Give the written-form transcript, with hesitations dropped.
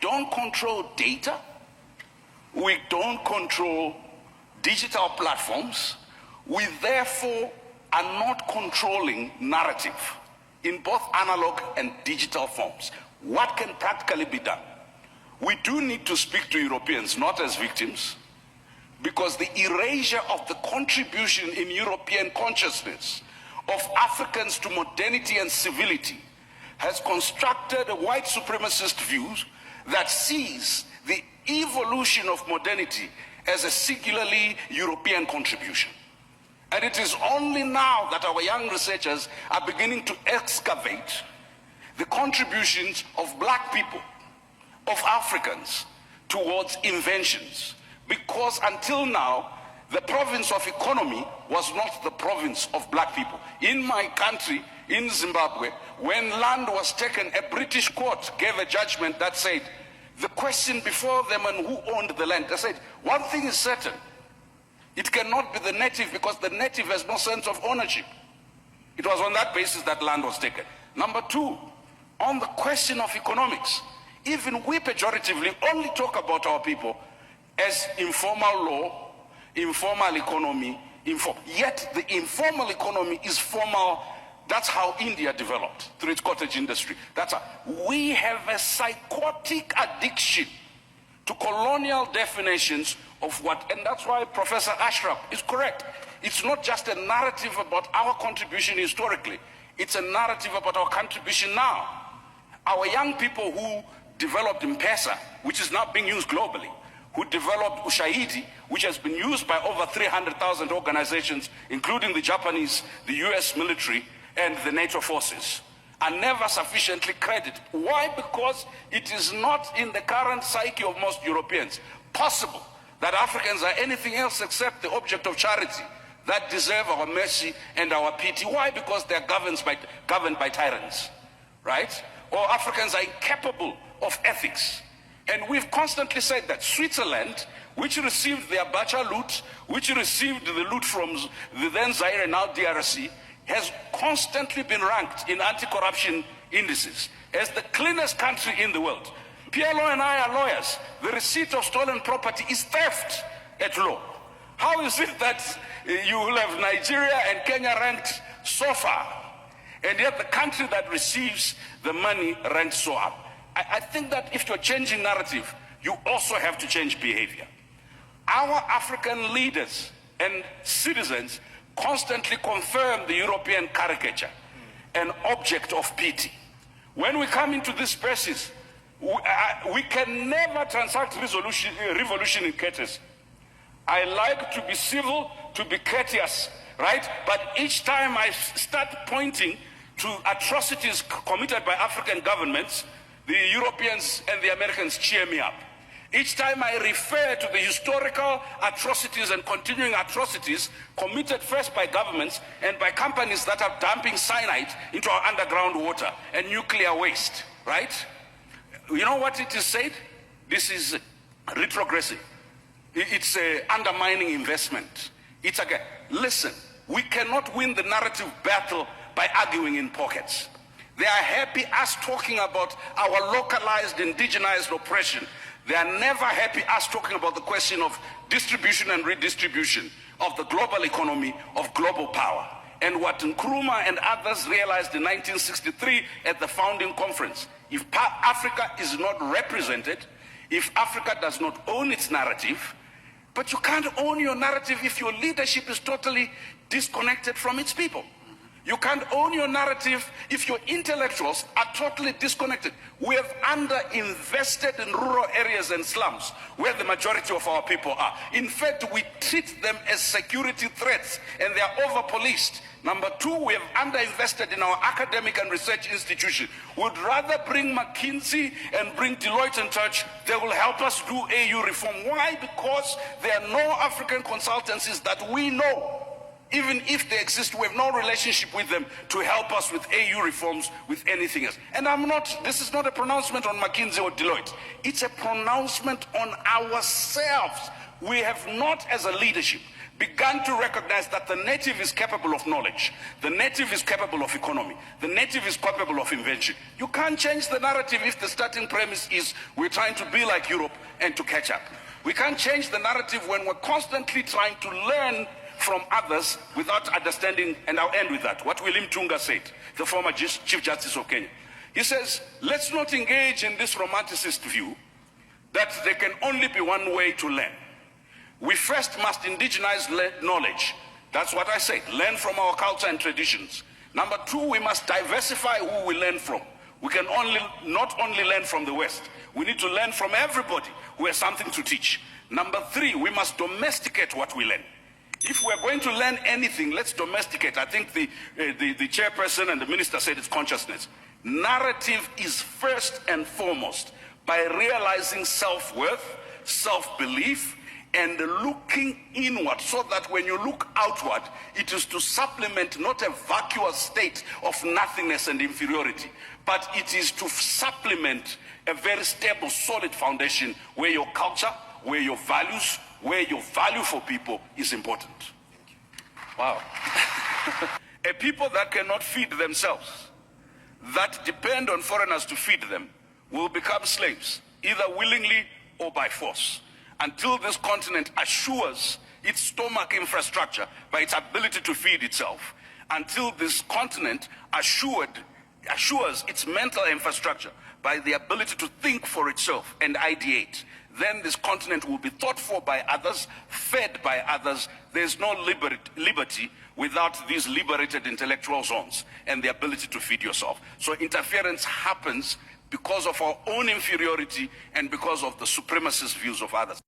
don't control data. We don't control digital platforms. We therefore are not controlling narrative in both analog and digital forms. What can practically be done? We do need to speak to Europeans, not as victims, because the erasure of the contribution in European consciousness of Africans to modernity and civility has constructed a white supremacist view that sees the evolution of modernity as a singularly European contribution. And it is only now that our young researchers are beginning to excavate the contributions of black people, of Africans, towards inventions. Because until now, the province of economy was not the province of black people. In my country, in Zimbabwe, when land was taken, a British court gave a judgment that said, the question before them and who owned the land, they said, one thing is certain, it cannot be the native because the native has no sense of ownership. It was on that basis that land was taken. Number two, on the question of economics, even we pejoratively only talk about our people as informal law, informal economy, yet the informal economy is formal. That's how India developed through its cottage industry. We have a psychotic addiction to colonial definitions of what, and that's why Professor Ashraf is correct. It's not just a narrative about our contribution historically, it's a narrative about our contribution now. Our young people who developed M-Pesa, which is now being used globally, who developed Ushahidi, which has been used by over 300,000 organizations, including the Japanese, the US military, and the NATO forces, are never sufficiently credited. Why? Because it is not in the current psyche of most Europeans possible that Africans are anything else except the object of charity that deserve our mercy and our pity. Why? Because they are governed by tyrants, right? Or Africans are incapable of ethics. And we've constantly said that Switzerland, which received the Abacha loot, which received the loot from the then Zaire, now DRC, has constantly been ranked in anti-corruption indices as the cleanest country in the world. PLO and I are lawyers. The receipt of stolen property is theft at law. How is it that you will have Nigeria and Kenya ranked so far, and yet the country that receives the money ranked so up? I think that if you're changing narrative, you also have to change behavior. Our African leaders and citizens constantly confirm the European caricature, an object of pity. When we come into this spaces, we can never transact revolution in courtesy. I like to be civil, to be courteous, right? But each time I start pointing to atrocities committed by African governments, the Europeans and the Americans cheer me up. Each time I refer to the historical atrocities and continuing atrocities committed first by governments and by companies that are dumping cyanide into our underground water and nuclear waste, right? You know what it is said? This is retrogressive. It's undermining investment. It's again, listen, we cannot win the narrative battle by arguing in pockets. They are happy us talking about our localized, indigenized oppression. They are never happy us talking about the question of distribution and redistribution of the global economy, of global power. And what Nkrumah and others realized in 1963 at the founding conference, if Africa is not represented, if Africa does not own its narrative, but you can't own your narrative if your leadership is totally disconnected from its people. You can't own your narrative if your intellectuals are totally disconnected. We have underinvested in rural areas and slums where the majority of our people are. In fact, we treat them as security threats and they are over-policed. Number two, we have underinvested in our academic and research institution. We'd rather bring McKinsey and bring Deloitte and Touch. They will help us do AU reform. Why? Because there are no African consultancies that we know. Even if they exist, we have no relationship with them to help us with AU reforms, with anything else. And this is not a pronouncement on McKinsey or Deloitte. It's a pronouncement on ourselves. We have not, as a leadership, began to recognize that the native is capable of knowledge, the native is capable of economy, the native is capable of invention. You can't change the narrative if the starting premise is we're trying to be like Europe and to catch up. We can't change the narrative when we're constantly trying to learn from others without understanding, and I'll end with that, what William Tunga said, the former Chief Justice of Kenya. He says, let's not engage in this romanticist view that there can only be one way to learn. We first must indigenize knowledge. That's what I said, learn from our culture and traditions. Number two, we must diversify who we learn from. We can not only learn from the West, we need to learn from everybody who has something to teach. Number three, we must domesticate what we learn. If we're going to learn anything, let's domesticate. I think the chairperson and the minister said it's consciousness. Narrative is first and foremost by realizing self-worth, self-belief, and looking inward, so that when you look outward, it is to supplement not a vacuous state of nothingness and inferiority, but it is to supplement a very stable, solid foundation where your culture, where your values, where your value for people is important. Wow. A people that cannot feed themselves, that depend on foreigners to feed them, will become slaves, either willingly or by force, until this continent assures its stomach infrastructure by its ability to feed itself, until this continent assures its mental infrastructure by the ability to think for itself and ideate. Then this continent will be thought for by others, fed by others. There's no liberty without these liberated intellectual zones and the ability to feed yourself. So interference happens because of our own inferiority and because of the supremacist views of others.